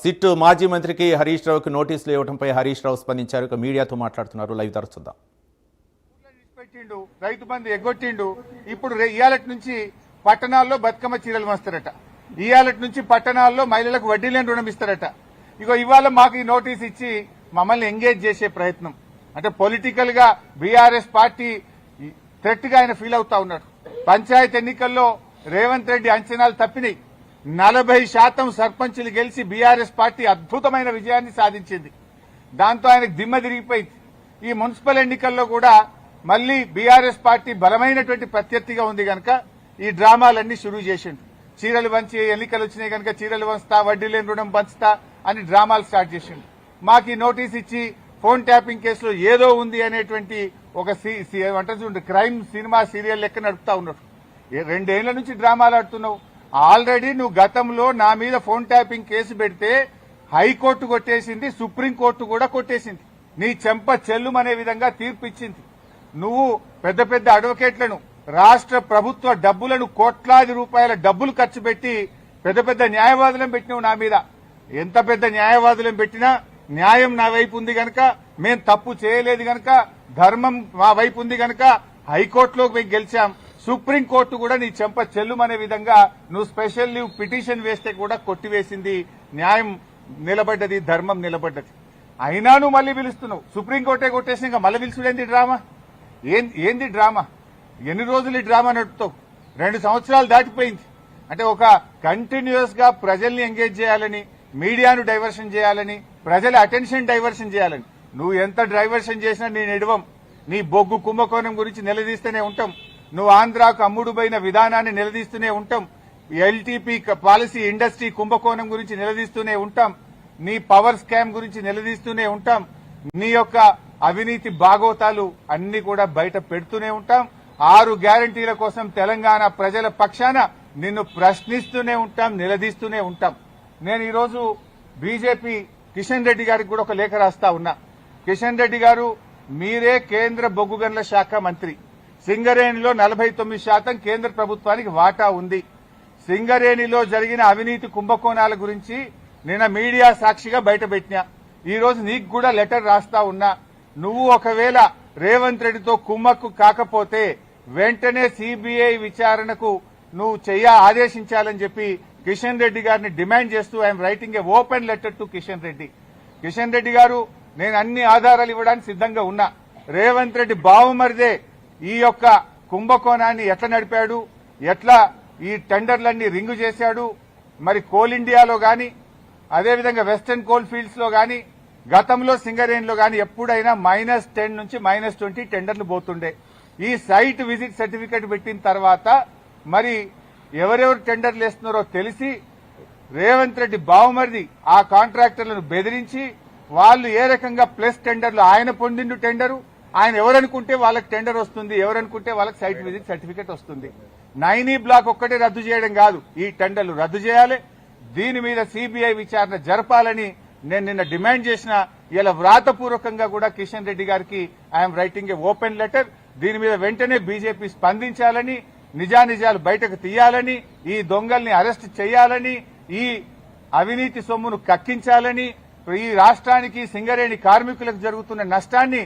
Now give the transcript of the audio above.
SIT మాజీ మంత్రికి హరీష్ రావుకి నోటీసులు ఇవ్వడంపై హరీష్ రావు స్పందించారు. మీడియాతో మాట్లాడుతున్నారు. లైవ్ తరచుద్దాం. రైతు బంధు ఎగ్గొట్టిండు. ఇప్పుడు ఇయాలటి నుంచి పట్టణాల్లో బతుకమ్మ చీరలు మస్తారట. ఇయాలటి నుంచి పట్టణాల్లో మహిళలకు వడ్డీ లేని రుణం ఇస్తారట. ఇగో ఇవాళ మాకు ఈ నోటీస్ ఇచ్చి మమ్మల్ని ఎంగేజ్ చేసే ప్రయత్నం, అంటే పొలిటికల్ గా బీఆర్ఎస్ పార్టీ థ్రెట్ గా ఆయన ఫీల్ అవుతా ఉన్నాడు. పంచాయత్ ఎన్నికల్లో రేవంత్ రెడ్డి అంచనాలు తప్పినాయి. 40% సర్పంచులు గెలిచి బీఆర్ఎస్ పార్టీ అద్భుతమైన విజయాన్ని సాధించింది. దాంతో ఆయనకు దిమ్మ తిరిగిపోయింది. ఈ మున్సిపల్ ఎన్నికల్లో కూడా మళ్లీ బీఆర్ఎస్ పార్టీ బలమైనటువంటి ప్రత్యర్థిగా ఉంది గనక ఈ డ్రామాలన్నీ షురూ చేసిండు. చీరలు పంచి ఎన్నికలు వచ్చినాయి కనుక చీరలు పంచుతా, వడ్డీ లేని రుణం పంచుతా అని డ్రామాలు స్టార్ట్ చేసిండు. మాకు ఈ నోటీస్ ఇచ్చి ఫోన్ ట్యాపింగ్ కేసులో ఏదో ఉంది అనేటువంటి ఒక క్రైమ్ సినిమా సీరియల్ లెక్క నడుపుతా ఉన్నాడు. 2 ఏళ్ల నుంచి డ్రామాలు ఆడుతున్నావు. ఆల్రెడీ నువ్వు గతంలో నా మీద ఫోన్ ట్యాపింగ్ కేసు పెడితే హైకోర్టు కొట్టేసింది, సుప్రీంకోర్టు కూడా కొట్టేసింది. నీ చెంప చెల్లుమనే విధంగా తీర్పు ఇచ్చింది. నువ్వు పెద్ద పెద్ద అడ్వకేట్లను, రాష్ట్ర ప్రభుత్వ డబ్బులను, కోట్లాది రూపాయల డబ్బులు ఖర్చు పెట్టి పెద్ద పెద్ద న్యాయవాదులను పెట్టినావు నా మీద. ఎంత పెద్ద న్యాయవాదులను పెట్టినా న్యాయం నా వైపు ఉంది గనక, మేం తప్పు చేయలేదు గనక, ధర్మం మా వైపు ఉంది గనక హైకోర్టులో మేము గెలిచాం. సుప్రీంకోర్టు కూడా నీ చెంప చెల్లుమనే విధంగా నువ్వు స్పెషల్ లీవ్ పిటిషన్ వేస్తే కూడా కొట్టివేసింది. న్యాయం నిలబడ్డది, ధర్మం నిలబడ్డది. అయినా నువ్వు మళ్లీ పిలుస్తున్నావు. సుప్రీంకోర్టే కొట్టేసి ఇంకా మళ్ళీ పిలుచుడేంది డ్రామా? ఏంది డ్రామా? ఎన్ని రోజులు ఈ డ్రామా నడుపుతావు? 2 సంవత్సరాలు దాటిపోయింది. అంటే ఒక కంటిన్యూస్ గా ప్రజల్ని ఎంగేజ్ చేయాలని, మీడియాను డైవర్షన్ చేయాలని, ప్రజల అటెన్షన్ డైవర్షన్ చేయాలని. నువ్వు ఎంత డైవర్షన్ చేసినా నేను ఎడవం. నీ బొగ్గు కుంభకోణం గురించి నిలదీస్తూనే ఉంటాం. నువ్వు ఆంధ్రాకు అమ్ముడుపోయిన విధానాన్ని నిలదీస్తూనే ఉంటాం. ఎల్టీపీ పాలసీ ఇండస్ట్రీ కుంభకోణం గురించి నిలదీస్తూనే ఉంటాం. నీ పవర్ స్కామ్ గురించి నిలదీస్తూనే ఉంటాం. నీ యొక్క అవినీతి బాగోతాలు అన్ని కూడా బయట పెడుతూనే ఉంటాం. 6 గ్యారంటీల కోసం తెలంగాణ ప్రజల పక్షాన నిన్ను ప్రశ్నిస్తూనే ఉంటాం, నిలదీస్తూనే ఉంటాం. నేను ఈరోజు బీజేపీ కిషన్ రెడ్డి గారికి కూడా ఒక లేఖ రాస్తా ఉన్నా. కిషన్ రెడ్డి గారు, మీరే కేంద్ర బొగ్గు గనుల శాఖ మంత్రి. సింగరేణిలో 49% కేంద్ర ప్రభుత్వానికి వాటా ఉంది. సింగరేణిలో జరిగిన అవినీతి కుంభకోణాల గురించి నిన్న మీడియా సాక్షిగా బయటపెట్టినా. ఈ రోజు నీకు కూడా లెటర్ రాస్తా ఉన్నా. నువ్వు ఒకవేళ రేవంత్ రెడ్డితో కుమ్మక్కు కాకపోతే వెంటనే సిబిఐ విచారణకు నువ్వు ఆదేశించాలని చెప్పి కిషన్ రెడ్డి గారిని డిమాండ్ చేస్తూ I'm writing A open letter to Kishan Reddy. Kishan Reddy గారు, నేను అన్ని ఆధారాలు ఇవ్వడానికి సిద్ధంగా ఉన్నా. రేవంత్ రెడ్డి బావమరిదే ఈ యొక్క కుంభకోణాన్ని ఎట్లా నడిపాడు, ఎట్లా ఈ టెండర్లన్నీ రింగు చేశాడు, మరి కోల్ ఇండియాలో గాని, అదేవిధంగా వెస్టర్న్ కోల్ ఫీల్డ్స్ లో గాని, గతంలో సింగరేణిలో గాని ఎప్పుడైనా -10 నుంచి -20 టెండర్లు పోతుండే. ఈ సైట్ విజిట్ సర్టిఫికెట్ పెట్టిన తర్వాత మరి ఎవరెవరు టెండర్లు వేస్తున్నారో తెలిసి రేవంత్ రెడ్డి బావమరిది ఆ కాంట్రాక్టర్లను బెదిరించి వాళ్ళు ఏ రకంగా ప్లస్ టెండర్లు, ఆయన పొందిండు టెండరు, ఆయన ఎవరనుకుంటే వాళ్ళకి టెండర్ వస్తుంది, ఎవరనుకుంటే వాళ్ళకి సైట్ విజిట్ సర్టిఫికెట్ వస్తుంది. 9E బ్లాక్ ఒక్కటే రద్దు చేయడం కాదు, ఈ టెండర్లు రద్దు చేయాలి. దీని మీద సిబిఐ విచారణ జరపాలని నేను నిన్న డిమాండ్ చేసిన. ఇలా వ్రాతపూర్వకంగా కూడా కిషన్ రెడ్డి గారికి I'm writing A open letter. దీని మీద వెంటనే బీజేపీ స్పందించాలని, నిజానిజాలు బయటకు తీయాలని, ఈ దొంగల్ని అరెస్ట్ చేయాలని, ఈ అవినీతి సొమ్మును కక్కించాలని, ఈ రాష్ట్రానికి సింగరేణి కార్మికులకు జరుగుతున్న నష్టాన్ని